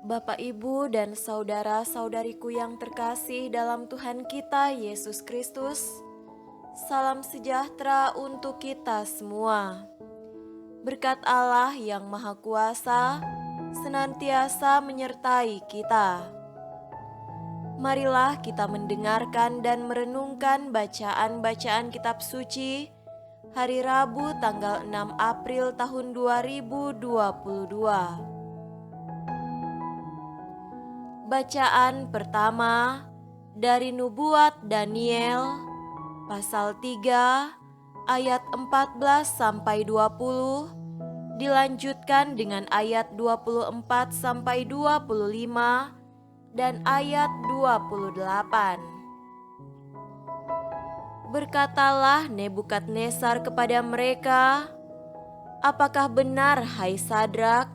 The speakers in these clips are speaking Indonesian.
Bapak, Ibu, dan saudara-saudariku yang terkasih dalam Tuhan kita Yesus Kristus, salam sejahtera untuk kita semua. Berkat Allah yang Maha Kuasa senantiasa menyertai kita. Marilah kita mendengarkan dan merenungkan bacaan-bacaan kitab suci hari Rabu tanggal 6 April tahun 2022. Bacaan pertama dari Nubuat Daniel pasal 3 ayat 14 sampai 20, dilanjutkan dengan ayat 24 sampai 25 dan ayat 28. Berkatalah Nebukadnezar kepada mereka, "Apakah benar, hai Sadrak,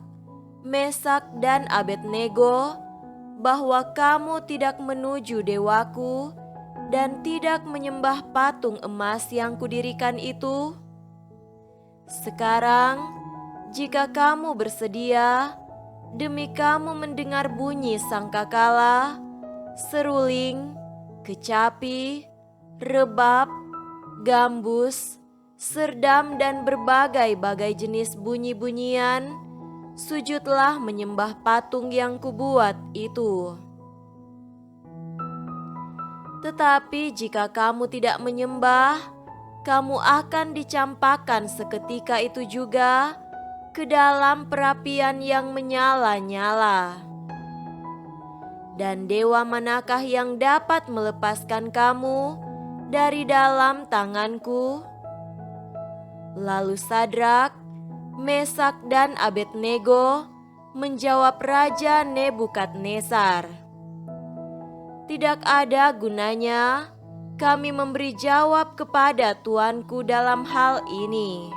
Mesak dan Abednego, bahwa kamu tidak menuju dewaku dan tidak menyembah patung emas yang kudirikan itu? Sekarang, jika kamu bersedia, demi kamu mendengar bunyi sangkakala, seruling, kecapi, rebab, gambus, serdam dan berbagai-bagai jenis bunyi-bunyian, sujudlah menyembah patung yang kubuat itu. Tetapi jika kamu tidak menyembah, kamu akan dicampakkan seketika itu juga ke dalam perapian yang menyala-nyala. Dan dewa manakah yang dapat melepaskan kamu dari dalam tanganku?" Lalu Sadrak, Mesak dan Abednego menjawab Raja Nebukadnezar, "Tidak ada gunanya kami memberi jawab kepada tuanku dalam hal ini.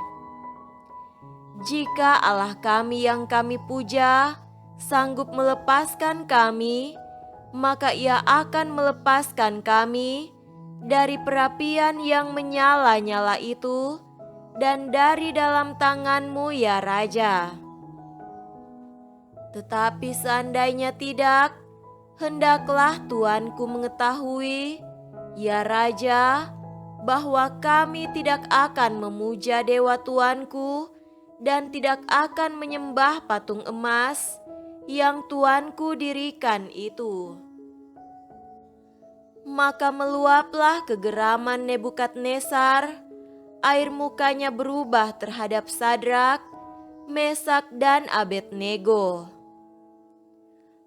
Jika Allah kami yang kami puja sanggup melepaskan kami, maka Ia akan melepaskan kami dari perapian yang menyala-nyala itu dan dari dalam tanganmu, ya Raja. Tetapi seandainya tidak, hendaklah tuanku mengetahui, ya Raja, bahwa kami tidak akan memuja dewa tuanku dan tidak akan menyembah patung emas yang tuanku dirikan itu." Maka meluaplah kegeraman Nebukadnezar. Air mukanya berubah terhadap Sadrak, Mesak dan Abednego.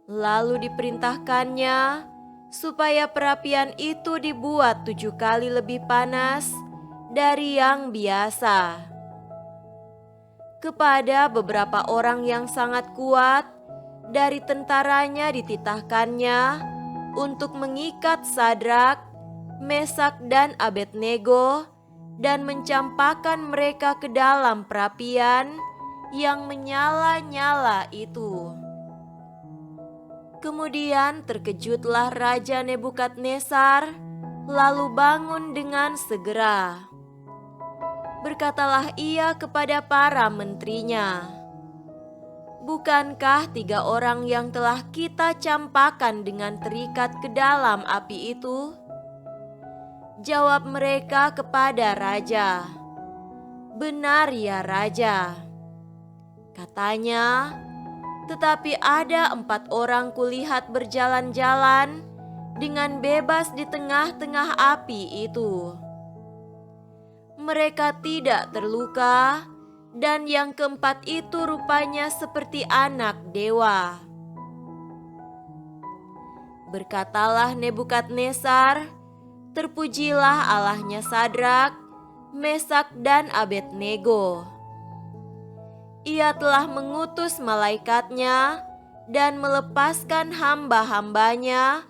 Lalu diperintahkannya supaya perapian itu dibuat 7 kali lebih panas dari yang biasa. Kepada beberapa orang yang sangat kuat dari tentaranya dititahkannya untuk mengikat Sadrak, Mesak dan Abednego dan mencampakkan mereka ke dalam perapian yang menyala-nyala itu. Kemudian terkejutlah Raja Nebukadnezar, lalu bangun dengan segera. Berkatalah ia kepada para menterinya, "Bukankah 3 orang yang telah kita campakkan dengan terikat ke dalam api itu?" Jawab mereka kepada raja, "Benar ya Raja." Katanya, "Tetapi ada 4 orang kulihat berjalan-jalan dengan bebas di tengah-tengah api itu. Mereka tidak terluka, dan yang keempat itu rupanya seperti anak dewa." Berkatalah Nebukadnezar, "Terpujilah Allahnya Sadrak, Mesak dan Abednego. Ia telah mengutus malaikatnya dan melepaskan hamba-hambanya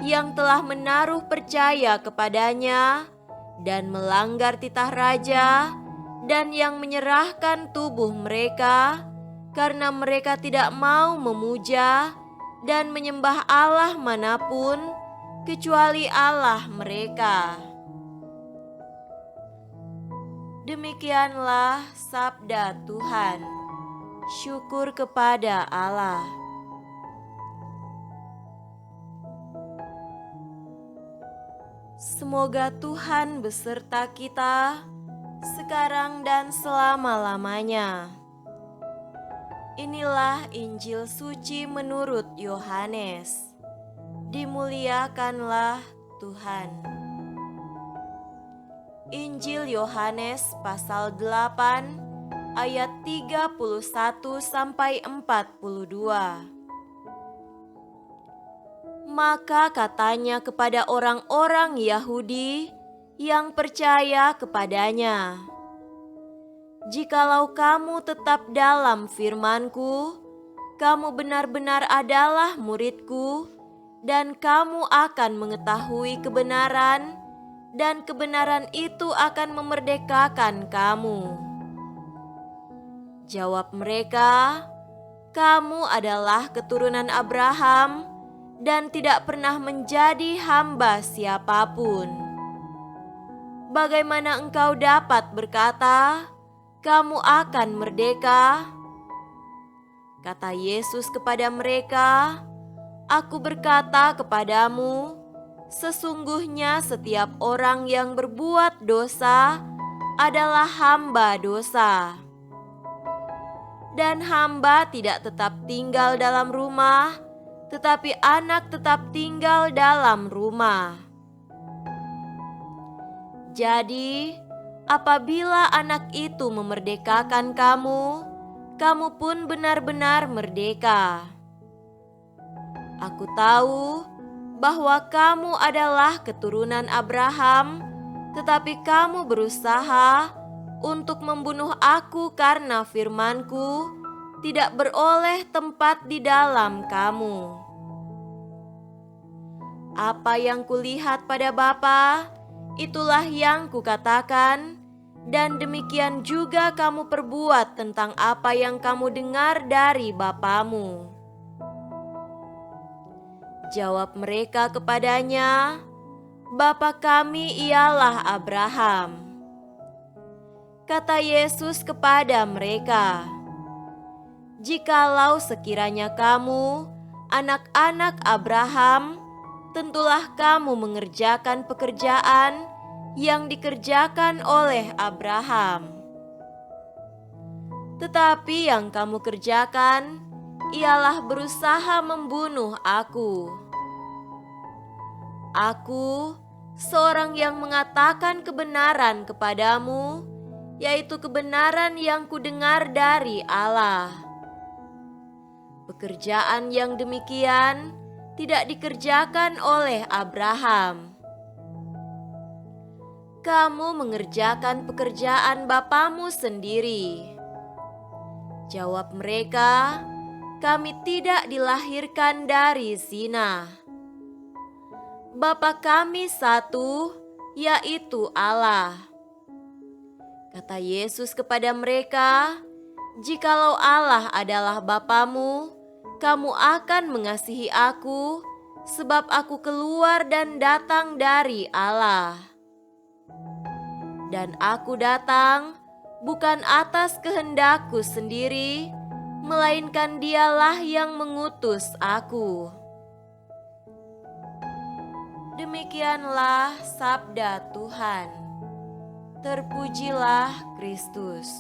yang telah menaruh percaya kepadanya dan melanggar titah raja, dan yang menyerahkan tubuh mereka karena mereka tidak mau memuja dan menyembah Allah manapun kecuali Allah mereka." Demikianlah sabda Tuhan. Syukur kepada Allah. Semoga Tuhan beserta kita sekarang dan selama-lamanya. Inilah Injil suci menurut Yohanes. Dimuliakanlah Tuhan. Injil Yohanes pasal 8 ayat 31 sampai 42. Maka katanya kepada orang-orang Yahudi yang percaya kepadanya, "Jikalau kamu tetap dalam firman-Ku, kamu benar-benar adalah murid-Ku, dan kamu akan mengetahui kebenaran, dan kebenaran itu akan memerdekakan kamu." Jawab mereka, "Kamu adalah keturunan Abraham dan tidak pernah menjadi hamba siapapun. Bagaimana engkau dapat berkata, 'Kamu akan merdeka'?" Kata Yesus kepada mereka, "Aku berkata kepadamu, sesungguhnya setiap orang yang berbuat dosa adalah hamba dosa. Dan hamba tidak tetap tinggal dalam rumah, tetapi anak tetap tinggal dalam rumah. Jadi, apabila anak itu memerdekakan kamu, kamu pun benar-benar merdeka. Aku tahu bahwa kamu adalah keturunan Abraham, tetapi kamu berusaha untuk membunuh aku karena firman-Ku tidak beroleh tempat di dalam kamu. Apa yang kulihat pada Bapa, itulah yang kukatakan, dan demikian juga kamu perbuat tentang apa yang kamu dengar dari bapamu." Jawab mereka kepadanya, "Bapa kami ialah Abraham." Kata Yesus kepada mereka, "Jikalau sekiranya kamu anak-anak Abraham, tentulah kamu mengerjakan pekerjaan yang dikerjakan oleh Abraham. Tetapi yang kamu kerjakan ialah berusaha membunuh aku. Aku, seorang yang mengatakan kebenaran kepadamu, yaitu kebenaran yang kudengar dari Allah. Pekerjaan yang demikian tidak dikerjakan oleh Abraham. Kamu mengerjakan pekerjaan bapamu sendiri." Jawab mereka, "Kami tidak dilahirkan dari zina. Bapa kami satu, yaitu Allah." Kata Yesus kepada mereka, "Jikalau Allah adalah Bapamu, kamu akan mengasihi aku, sebab aku keluar dan datang dari Allah. Dan aku datang bukan atas kehendakku sendiri, melainkan Dialah yang mengutus aku." Demikianlah sabda Tuhan. Terpujilah Kristus.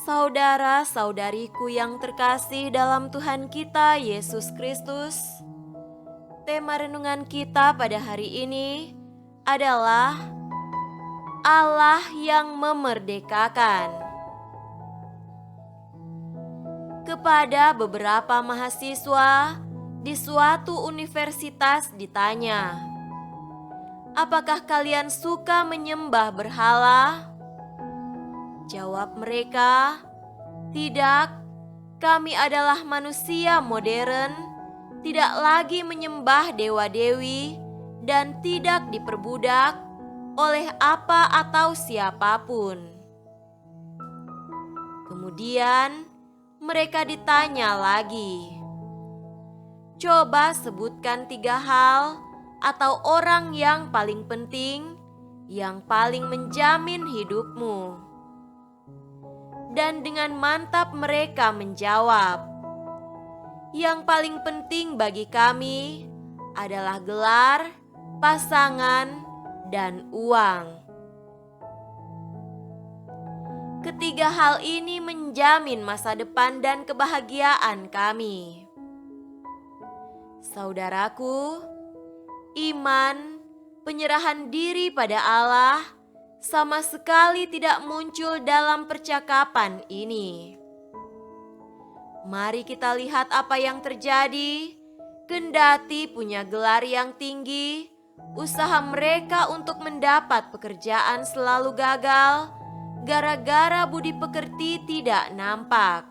Saudara-saudariku yang terkasih dalam Tuhan kita Yesus Kristus, tema renungan kita pada hari ini adalah Allah yang memerdekakan. Kepada beberapa mahasiswa di suatu universitas ditanya, "Apakah kalian suka menyembah berhala?" Jawab mereka, "Tidak, kami adalah manusia modern, tidak lagi menyembah dewa-dewi, dan tidak diperbudak oleh apa atau siapapun." Kemudian mereka ditanya lagi, "Coba sebutkan 3 hal atau orang yang paling penting, yang paling menjamin hidupmu." Dan dengan mantap mereka menjawab, Yang paling penting bagi kami adalah gelar, pasangan, dan uang. Ketiga hal ini menjamin masa depan dan kebahagiaan kami. Saudaraku, iman, penyerahan diri pada Allah sama sekali tidak muncul dalam percakapan ini. Mari kita lihat apa yang terjadi. Kendati punya gelar yang tinggi, usaha mereka untuk mendapat pekerjaan selalu gagal gara-gara budi pekerti tidak nampak.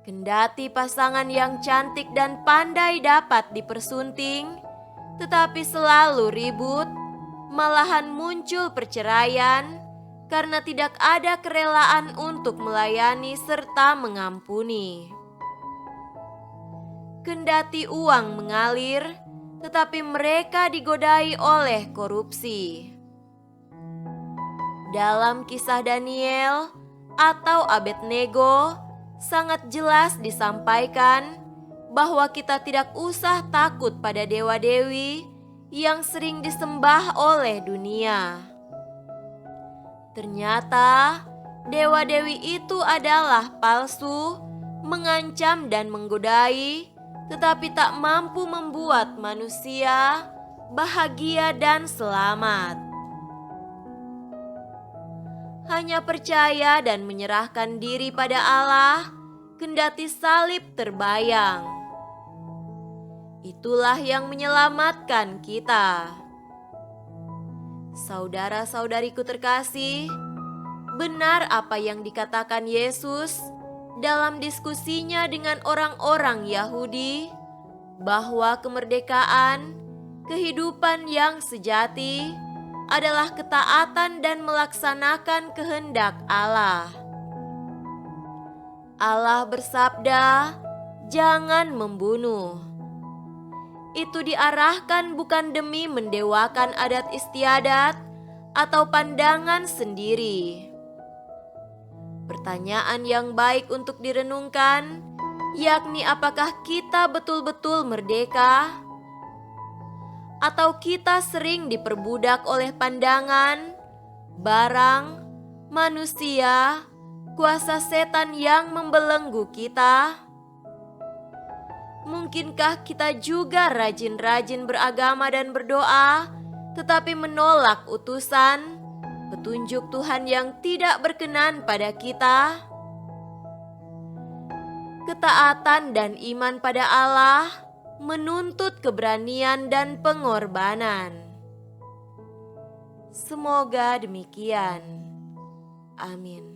Kendati pasangan yang cantik dan pandai dapat dipersunting, tetapi selalu ribut, malahan muncul perceraian karena tidak ada kerelaan untuk melayani serta mengampuni. Kendati uang mengalir, tetapi mereka digodai oleh korupsi. Dalam kisah Daniel atau Abednego, sangat jelas disampaikan bahwa kita tidak usah takut pada dewa-dewi yang sering disembah oleh dunia. Ternyata dewa-dewi itu adalah palsu, mengancam dan menggodai, tetapi tak mampu membuat manusia bahagia dan selamat. Hanya percaya dan menyerahkan diri pada Allah, kendati salib terbayang. Itulah yang menyelamatkan kita. Saudara-saudariku terkasih, benar apa yang dikatakan Yesus dalam diskusinya dengan orang-orang Yahudi, bahwa kemerdekaan, kehidupan yang sejati adalah ketaatan dan melaksanakan kehendak Allah. Allah bersabda, "Jangan membunuh." Itu diarahkan bukan demi mendewakan adat istiadat atau pandangan sendiri. Pertanyaan yang baik untuk direnungkan, yakni apakah kita betul-betul merdeka? Atau kita sering diperbudak oleh pandangan, barang, manusia, kuasa setan yang membelenggu kita? Mungkinkah kita juga rajin-rajin beragama dan berdoa, tetapi menolak utusan, petunjuk Tuhan yang tidak berkenan pada kita? Ketaatan dan iman pada Allah menuntut keberanian dan pengorbanan. Semoga demikian. Amin.